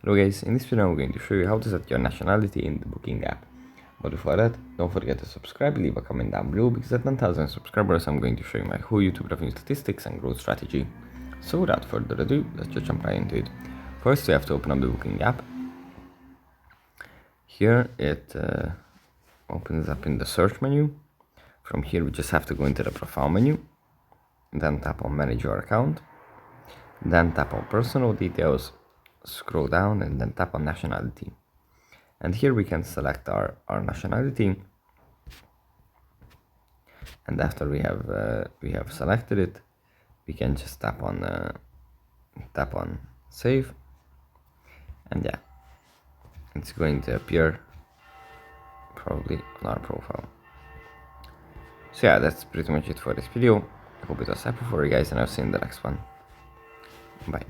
Hello guys, in this video I'm going to show you how to set your nationality in the booking app. But before that, don't forget to subscribe, leave a comment down below, because at 10,000 subscribers I'm going to show you my whole YouTube revenue statistics and growth strategy. So without further ado, let's just jump right into it. First we have to open up the booking app. Here it opens up in the search menu. From here we just have to go into the profile menu, then tap on manage your account, then tap on personal details, scroll down and then tap on nationality. And here we can select our nationality, and after we have selected it, we can just tap on save, and yeah, it's going to appear probably on our profile. So yeah, that's pretty much it for this video. I hope it was helpful for you guys, and I'll see you in the next one. Bye.